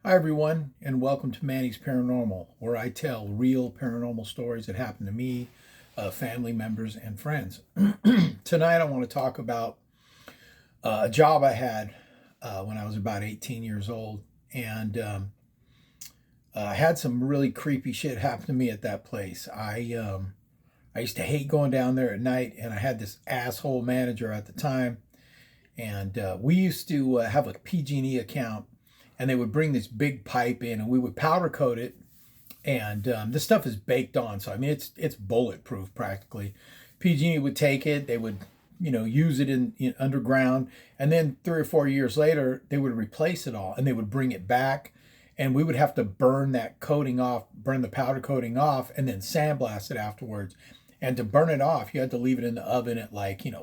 Hi, everyone, and welcome to Manny's Paranormal, where I tell real paranormal stories that happen to me, family members, and friends. Tonight, I want to talk about a job I had when I was about 18 years old, and I had some really creepy shit happen to me at that place. I used to hate going down there at night, and I had this asshole manager at the time, and we used to have a PG&E account, and they would bring this big pipe in, and we would powder coat it. And this stuff is baked on, so I mean it's bulletproof practically. PG&E would take it, they would use it in underground, and then 3 or 4 years later they would replace it all, and they would bring it back, and we would have to burn that coating off, burn the powder coating off, and then sandblast it afterwards. And to burn it off, you had to leave it in the oven at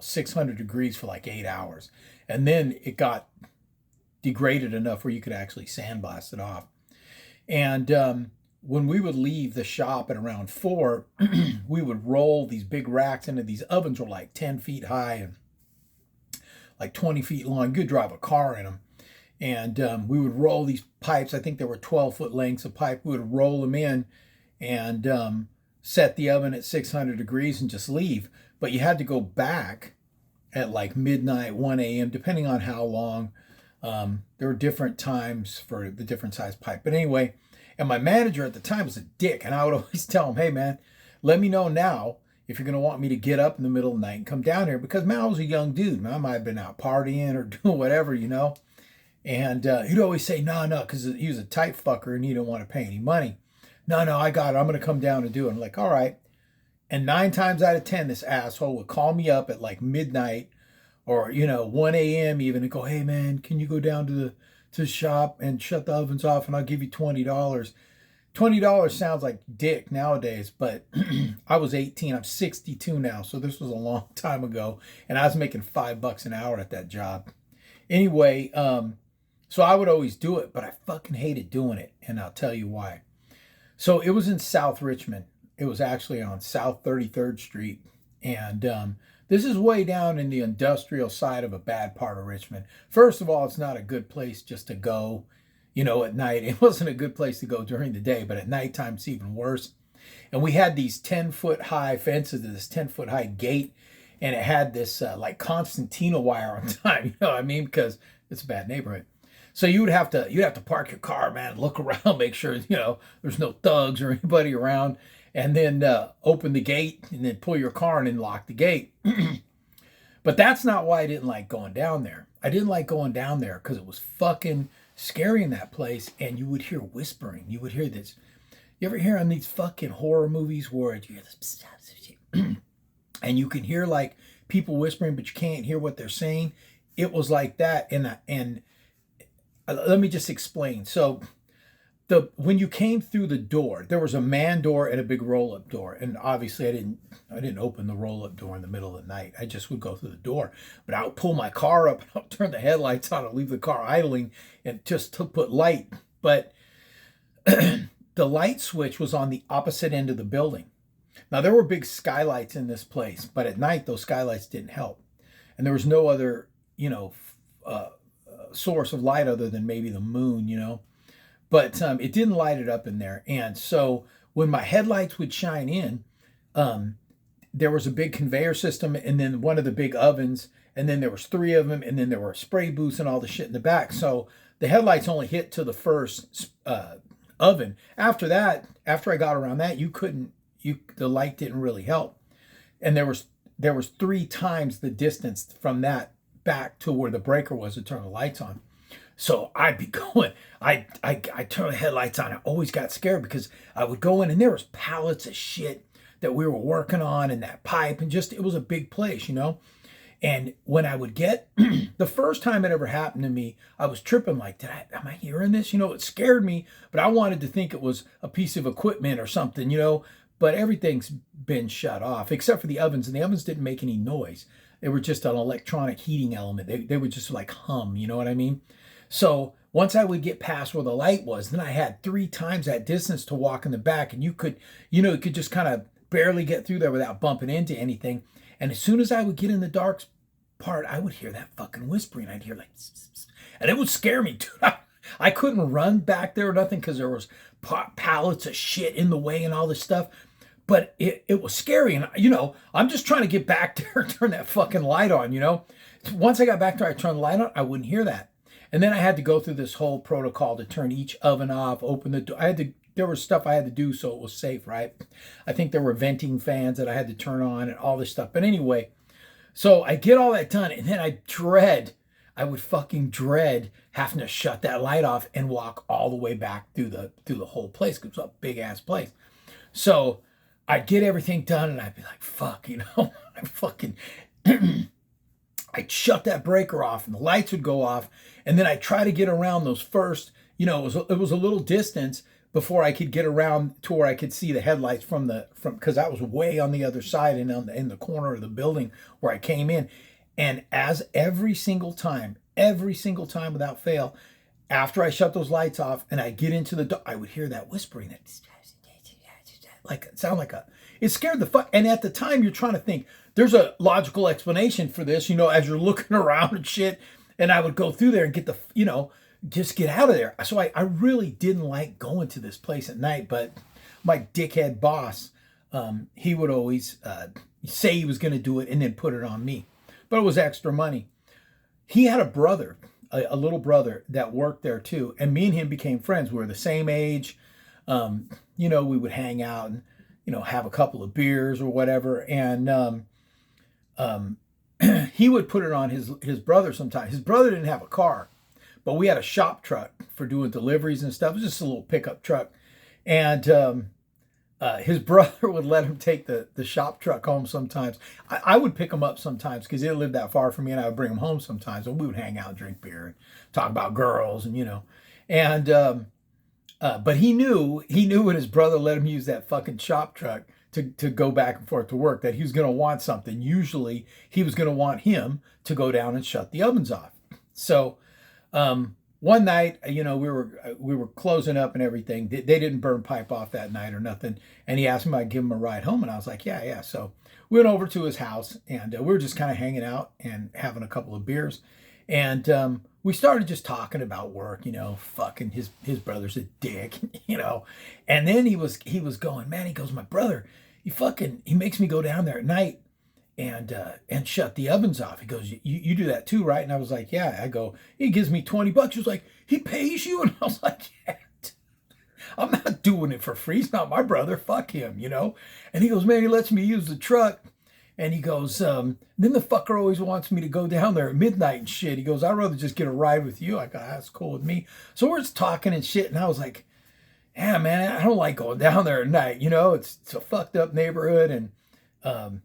600 degrees for like 8 hours, and then it got degraded enough where you could actually sandblast it off. And when we would leave the shop at around 4, we would roll these big racks into these ovens were like 10 feet high and like 20 feet long. You could drive a car in them. And we would roll these pipes. I think there were 12-foot lengths of pipe. We would roll them in and set the oven at 600 degrees and just leave. But you had to go back at like midnight, 1 a.m., depending on how long. There were different times for the different size pipe. But anyway, and my manager at the time was a dick, and I would always tell him, hey, man, let me know now if you're going to want me to get up in the middle of the night and come down here, because, man, I was a young dude. Man, I might have been out partying or doing whatever. And he'd always say, no, because he was a tight fucker, and he didn't want to pay any money. No, I got it. I'm going to come down and do it. I'm like, all right. And 9 times out of 10, this asshole would call me up at like midnight or 1 a.m. even, and go, hey, man, can you go down to the shop and shut the ovens off, and I'll give you $20. $20 sounds like dick nowadays, but I was 18. I'm 62 now, so this was a long time ago, and I was making $5 an hour at that job. Anyway, so I would always do it, but I fucking hated doing it, and I'll tell you why. So it was in South Richmond. It was actually on South 33rd Street, and this is way down in the industrial side of a bad part of Richmond. First of all, it's not a good place just to go, at night. It wasn't a good place to go during the day, but at nighttime it's even worse. And we had these 10-foot high fences, this 10-foot high gate, and it had this like concertina wire on time, you know what I mean? Because it's a bad neighborhood. So you'd have to park your car, man, look around, make sure, there's no thugs or anybody around, and then open the gate and then pull your car and then lock the gate. But that's not why I didn't like going down there. I didn't like going down there because it was fucking scary in that place, and you would hear whispering. You would hear this. You ever hear on these fucking horror movies where you hear this and you can hear like people whispering, but you can't hear what they're saying? It was like that, and let me just explain. So when you came through the door, there was a man door and a big roll-up door, and obviously I didn't open the roll-up door in the middle of the night. I just would go through the door, but I would pull my car up, and I would turn the headlights on and leave the car idling, and just to put light. But the light switch was on the opposite end of the building. Now there were big skylights in this place, but at night those skylights didn't help, and there was no other source of light other than maybe the moon. But it didn't light it up in there. And so when my headlights would shine in, there was a big conveyor system, and then one of the big ovens, and then there was 3 of them, and then there were spray booths and all the shit in the back. So the headlights only hit to the first oven. After that, after I got around that, the light didn't really help. And there was 3 times the distance from that back to where the breaker was to turn the lights on. So I'd be going, I turn the headlights on. I always got scared because I would go in and there was pallets of shit that we were working on in that pipe, and just, it was a big place. And when I would get, the first time it ever happened to me, I was tripping like, am I hearing this? It scared me, but I wanted to think it was a piece of equipment or something, but everything's been shut off except for the ovens, and the ovens didn't make any noise. They were just an electronic heating element. They would just like hum, you know what I mean? So once I would get past where the light was, then I had 3 times that distance to walk in the back, and you could just kind of barely get through there without bumping into anything. And as soon as I would get in the dark part, I would hear that fucking whispering. I'd hear like, and it would scare me, dude. I couldn't run back there or nothing because there was pallets of shit in the way and all this stuff. But it was scary. And, I'm just trying to get back there and turn that fucking light on. Once I got back there, I turned the light on, I wouldn't hear that. And then I had to go through this whole protocol to turn each oven off, open the door. There was stuff I had to do so it was safe, right? I think there were venting fans that I had to turn on and all this stuff. But anyway, so I get all that done, and then I would fucking dread having to shut that light off and walk all the way back through the whole place because it was a big ass place. So I'd get everything done, and I'd be like, fuck, I fucking I'd shut that breaker off, and the lights would go off, and then I'd try to get around those first, it was a little distance before I could get around to where I could see the headlights from because I was way on the other side and in the corner of the building where I came in. And as every single time without fail, after I shut those lights off and I get into the door, I would hear that whispering that it scared the fuck. And at the time you're trying to think there's a logical explanation for this, as you're looking around and shit. And I would go through there and get just get out of there. So I really didn't like going to this place at night, but my dickhead boss, he would always say he was going to do it and then put it on me. But it was extra money. He had a brother, a little brother that worked there too. And me and him became friends. We were the same age. We would hang out and, have a couple of beers or whatever. And he would put it on his brother sometimes. His brother didn't have a car, but we had a shop truck for doing deliveries and stuff. It was just a little pickup truck. And his brother would let him take the shop truck home sometimes. I would pick him up sometimes because he didn't live that far from me, and I would bring him home sometimes. And we would hang out, drink beer, and talk about girls, and but he knew when his brother let him use that fucking shop truck to go back and forth to work that he was going to want something. Usually he was going to want him to go down and shut the ovens off. So one night, we were closing up and everything. They didn't burn pipe off that night or nothing. And he asked me if I'd give him a ride home. And I was like, yeah. So we went over to his house, and we were just kind of hanging out and having a couple of beers. And we started just talking about work, fucking his brother's a dick, And then he was going, man, he goes, my brother, he makes me go down there at night and shut the ovens off. He goes, you do that too, right? And I was like, yeah. I go, he gives me $20. He was like, he pays you? And I was like, yeah, I'm not doing it for free. He's not my brother. Fuck him, And he goes, man, he lets me use the truck. And he goes, then the fucker always wants me to go down there at midnight and shit. He goes, I'd rather just get a ride with you. I go, that's cool with me. So we're just talking and shit. And I was like, yeah, man, I don't like going down there at night. It's a fucked up neighborhood. And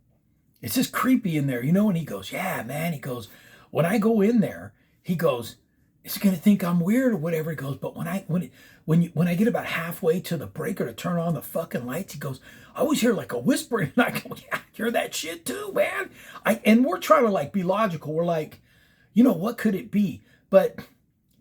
it's just creepy in there, And he goes, yeah, man. He goes, when I go in there, he goes, it's going to think I'm weird or whatever. He goes, but when I get about halfway to the breaker to turn on the fucking lights, he goes, I always hear like a whispering. And I go, yeah, I hear that shit too, man. And we're trying to be logical. We're like, what could it be? But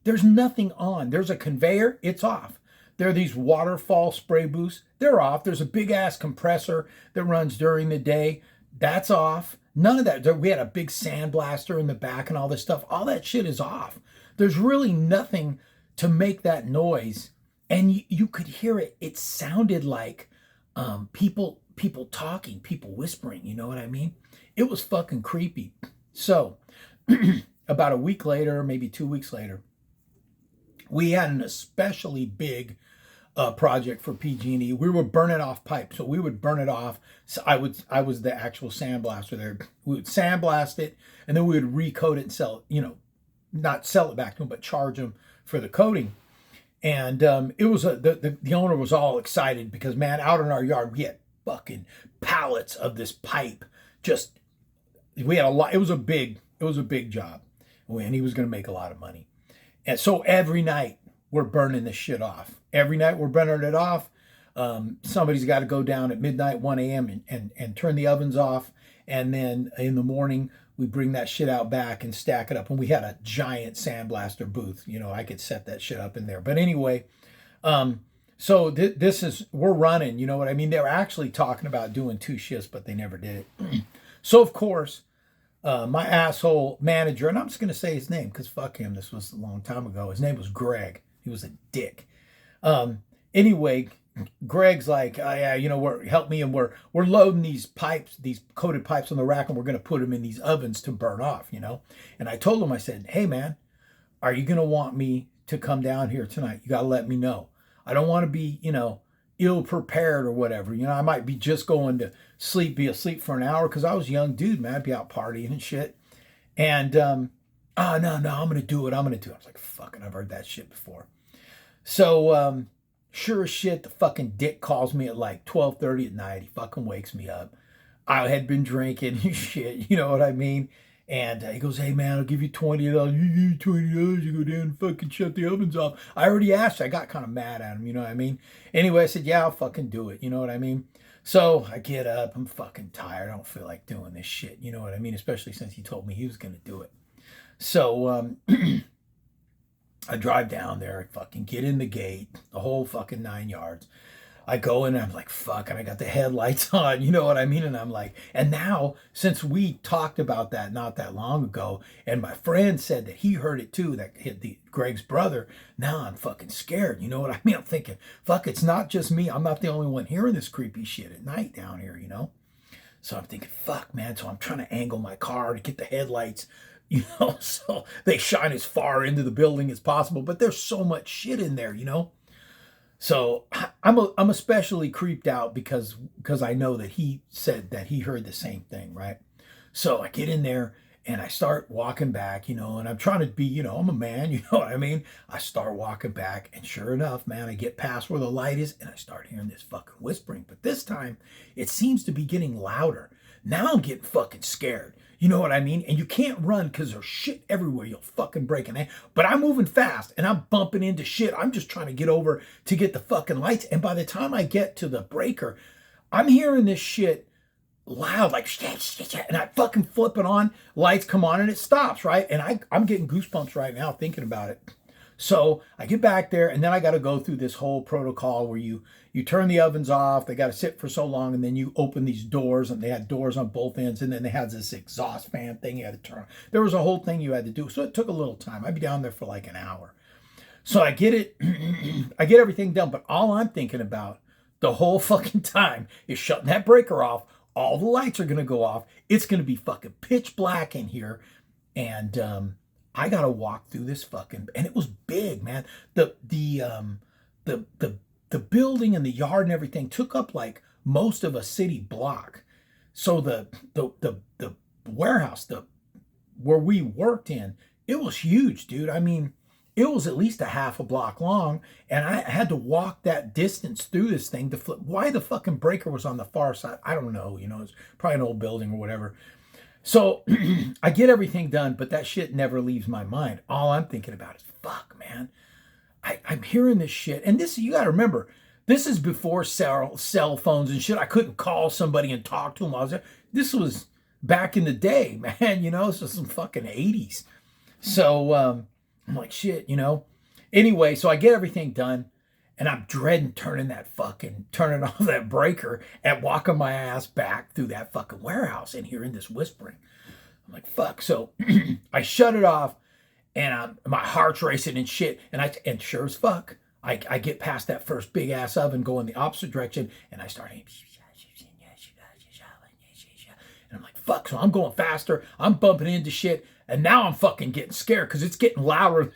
there's nothing on. There's a conveyor. It's off. There are these waterfall spray booths. They're off. There's a big ass compressor that runs during the day. That's off. None of that. We had a big sandblaster in the back and all this stuff. All that shit is off. There's really nothing to make that noise. And you could hear it. It sounded like people talking, people whispering. You know what I mean? It was fucking creepy. So about a week later, maybe 2 weeks later, we had an especially big project for PG&E. We were burning off pipe, so we would burn it off. So I was the actual sandblaster there. We would sandblast it, and then we would recoat it and sell it. Not sell it back to them, but charge them for the coating. And it was the owner was all excited because, man, out in our yard we had fucking pallets of this pipe. We had a lot. It was a big job, and he was going to make a lot of money. And so every night we're burning this shit off. Every night we're burning it off. Somebody's got to go down at midnight, 1 a.m. and turn the ovens off. And then in the morning, we bring that shit out back and stack it up. And we had a giant sandblaster booth. I could set that shit up in there. But anyway, so we're running, you know what I mean? They were actually talking about doing 2 shifts, but they never did it. So, of course, my asshole manager, and I'm just going to say his name because fuck him, this was a long time ago. His name was Greg. He was a dick. Anyway, Greg's like, oh, yeah, help me, and we're loading these pipes, these coated pipes on the rack, and we're gonna put them in these ovens to burn off, And I told him, I said, hey man, are you gonna want me to come down here tonight? You gotta let me know. I don't want to be, ill prepared or whatever. I might be just going to sleep, be asleep for an hour, because I was a young dude, man. I'd be out partying and shit. And oh no, I'm gonna do it. I was like, fucking, I've heard that shit before. So sure as shit, the fucking dick calls me at like 12:30 at night. He fucking wakes me up. I had been drinking and shit, you know what I mean? And he goes, hey man, I'll give you $20. You give me $20, you go down and fucking shut the ovens off. I already asked. I got kind of mad at him, you know what I mean? Anyway, I said, yeah, I'll fucking do it, you know what I mean? So I get up, I'm fucking tired. I don't feel like doing this shit, you know what I mean? Especially since he told me he was gonna do it. So I drive down there, I fucking get in the gate, the whole fucking 9 yards. I go in and I'm like, fuck, and I got the headlights on, you know what I mean? And I'm like, and now, since we talked about that not that long ago, and my friend said that he heard it too, that hit Greg's brother, now I'm fucking scared, you know what I mean? I'm thinking, fuck, it's not just me. I'm not the only one hearing this creepy shit at night down here, So I'm thinking, fuck, man. So I'm trying to angle my car to get the headlights, so they shine as far into the building as possible. But there's so much shit in there, So I'm especially creeped out because I know that he said that he heard the same thing, right? So I get in there and I start walking back, and I'm trying to be, I'm a man, you know what I mean? I start walking back, and sure enough, man, I get past where the light is and I start hearing this fucking whispering. But this time it seems to be getting louder. Now I'm getting fucking scared. You know what I mean? And you can't run because there's shit everywhere. You'll fucking break an ankle. But I'm moving fast and I'm bumping into shit. I'm just trying to get over to get the fucking lights. And by the time I get to the breaker, I'm hearing this shit loud, like shit, and I fucking flip it on. Lights come on and it stops, right? And I'm getting goosebumps right now thinking about it. So I get back there, and then I got to go through this whole protocol where you turn the ovens off. They got to sit for so long, and then you open these doors, and they had doors on both ends, and then they had this exhaust fan thing you had to turn. There was a whole thing you had to do, so it took a little time. I'd be down there for like an hour. So I get it, I get everything done, but all I'm thinking about the whole fucking time is shutting that breaker off. All the lights are gonna go off. It's gonna be fucking pitch black in here, and I gotta walk through this fucking, and it was big, man. The building and the yard and everything took up like most of a city block. So the warehouse, where we worked in, it was huge, dude. I mean, it was at least a half a block long, and I had to walk that distance through this thing to flip. Why the fucking breaker was on the far side, I don't know. It's probably an old building or whatever. So I get everything done, but that shit never leaves my mind. All I'm thinking about is, fuck, man. I'm hearing this shit. And this, you got to remember, this is before cell phones and shit. I couldn't call somebody and talk to them. This was back in the day, man. This was some fucking 80s. So I'm like, shit, Anyway, so I get everything done. And I'm dreading turning off that breaker and walking my ass back through that fucking warehouse and hearing this whispering. I'm like, fuck. So I shut it off, and my heart's racing and shit. And sure as fuck, I get past that first big ass oven going the opposite direction, and I start, and I'm like, fuck. So I'm going faster. I'm bumping into shit, and now I'm fucking getting scared because it's getting louder.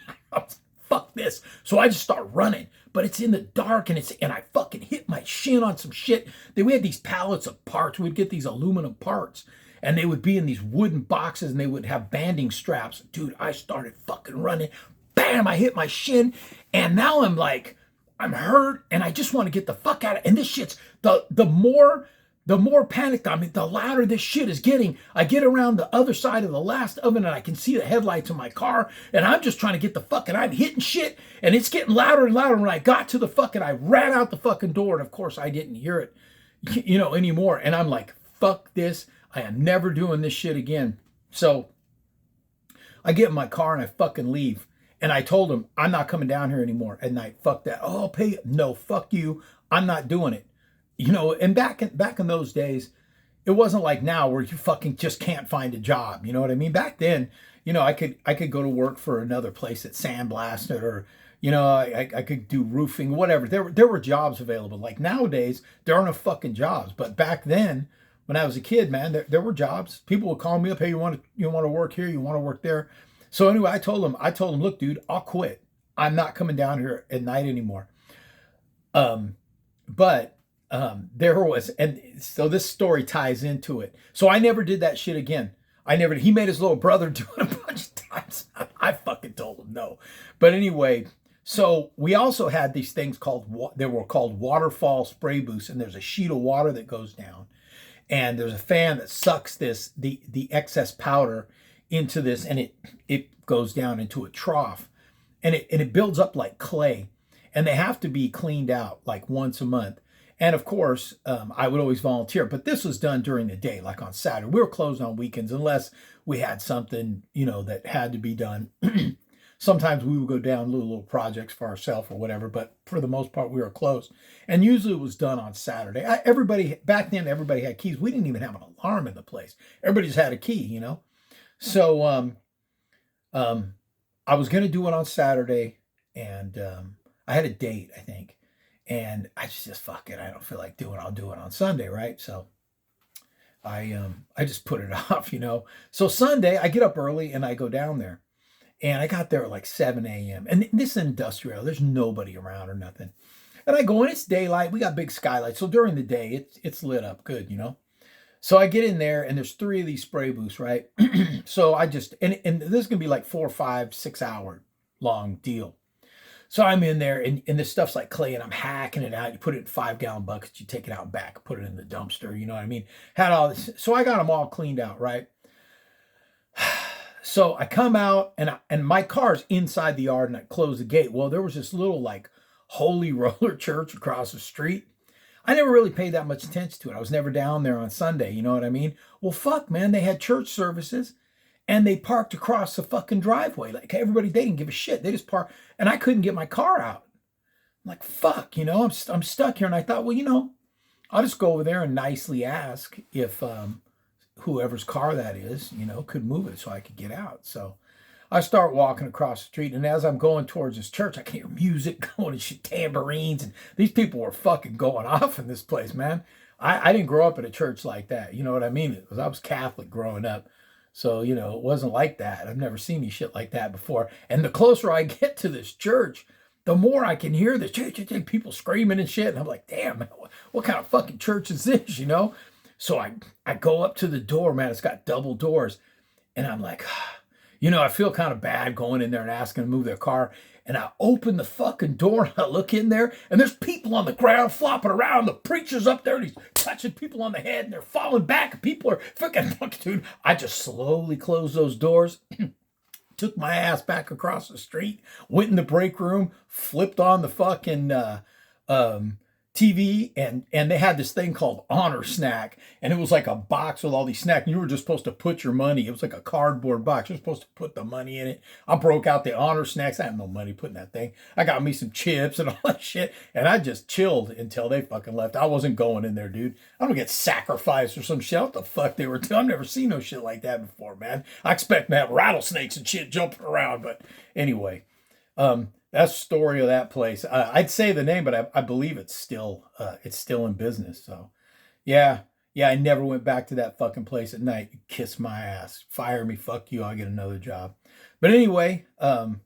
Fuck this. So I just start running, but it's in the dark, and I fucking hit my shin on some shit. We had these pallets of parts. We'd get these aluminum parts, and they would be in these wooden boxes, and they would have banding straps. Dude, I started fucking running. Bam, I hit my shin, and now I'm like, I'm hurt, and I just want to get the fuck out of it. And this shit's, the more panicked I mean, the louder this shit is getting. I get around the other side of the last oven, and I can see the headlights of my car, and I'm just trying to get the fucking, I'm hitting shit, and it's getting louder and louder. When I got to the fucking, I ran out the fucking door, and of course I didn't hear it, anymore. And I'm like, fuck this. I am never doing this shit again. So I get in my car and I fucking leave. And I told him, I'm not coming down here anymore at night. Fuck that. Oh, I'll pay. No, fuck you. I'm not doing it. And back in those days, it wasn't like now where you fucking just can't find a job. You know what I mean? Back then, I could go to work for another place that sandblasted, or, You know, I could do roofing, whatever. There were jobs available. Like nowadays, there aren't no fucking jobs. But back then, when I was a kid, man, there were jobs. People would call me up, hey, you want to work here, you want to work there. So anyway, I told him, look, dude, I'll quit. I'm not coming down here at night anymore. Um, but there was, and so this story ties into it. So I never did that shit again. I never. He made his little brother do it a bunch of times. I fucking told him no. But anyway, so we also had these things called they were called waterfall spray booths, and there's a sheet of water that goes down, and there's a fan that sucks the excess powder into this, and it goes down into a trough, and it builds up like clay, and they have to be cleaned out like once a month. And of course, I would always volunteer, but this was done during the day, like on Saturday. We were closed on weekends unless we had something, that had to be done. Sometimes we would go down little projects for ourselves or whatever, but for the most part, we were closed. And usually it was done on Saturday. Back then, everybody had keys. We didn't even have an alarm in the place. Everybody just had a key. So I was going to do it on Saturday, and I had a date, I think. And I just fuck it. I don't feel like doing it. I'll do it on Sunday, right? So I just put it off. So Sunday I get up early and I go down there. And I got there at like 7 a.m. And this is industrial. There's nobody around or nothing. And I go in, it's daylight. We got big skylights. So during the day, it's lit up good. So I get in there and there's 3 of these spray booths, right? So I just, and this is going to be like 4, 5, 6 hour long deal. So I'm in there and this stuff's like clay and I'm hacking it out. You put it in 5-gallon buckets, you take it out back, put it in the dumpster. You know what I mean? Had all this. So I got them all cleaned out, right? So I come out and my car's inside the yard and I close the gate. Well, there was this little like Holy Roller Church across the street. I never really paid that much attention to it. I was never down there on Sunday. You know what I mean? Well, fuck, man. They had church services and they parked across the fucking driveway. Like everybody, they didn't give a shit. They just parked and I couldn't get my car out. I'm like, fuck, I'm stuck here. And I thought, well, I'll just go over there and nicely ask if, whoever's car that is, could move it so I could get out. So I start walking across the street, and as I'm going towards this church, I can hear music going and shit, tambourines, and these people were fucking going off in this place, man. I didn't grow up in a church like that. You know what I mean? I was Catholic growing up. So, it wasn't like that. I've never seen any shit like that before. And the closer I get to this church, the more I can hear the people screaming and shit. And I'm like, damn, man, what kind of fucking church is this, So I go up to the door, man. It's got double doors. And I'm like, I feel kind of bad going in there and asking them to move their car. And I open the fucking door and I look in there and there's people on the ground flopping around. The preacher's up there and he's touching people on the head and they're falling back. People are fucking, dude. I just slowly closed those doors, took my ass back across the street, went in the break room, flipped on the fucking TV, and they had this thing called Honor Snack, and it was like a box with all these snacks, and you were just supposed to put your money. It was like a cardboard box. You're supposed to put the money in it. I broke out the Honor Snacks. I had no money putting that thing. I got me some chips and all that shit, and I just chilled until they fucking left. I wasn't going in there, dude. I don't get sacrificed or some shit. What the fuck they were doing? I've never seen no shit like that before, man. I expect to have rattlesnakes and shit jumping around, but anyway, that's the story of that place. I'd say the name, but I believe it's still in business. So, yeah, I never went back to that fucking place at night. You kiss my ass, fire me, fuck you. I'll get another job. But anyway, that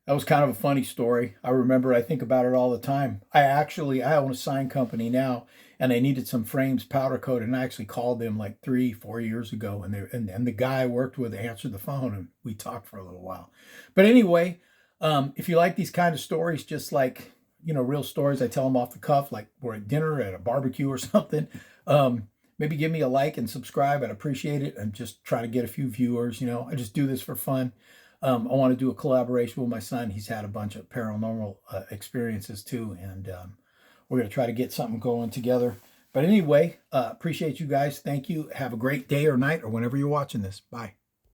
was kind of a funny story. I think about it all the time. I own a sign company now, and I needed some frames powder coated, and I actually called them like 3-4 years ago, and the guy I worked with answered the phone, and we talked for a little while. But anyway. If you like these kind of stories, just like, real stories, I tell them off the cuff, like we're at dinner at a barbecue or something, maybe give me a like and subscribe. I'd appreciate it. I'm just trying to get a few viewers, I just do this for fun. I want to do a collaboration with my son. He's had a bunch of paranormal experiences too. And we're going to try to get something going together. But anyway, appreciate you guys. Thank you. Have a great day or night or whenever you're watching this. Bye.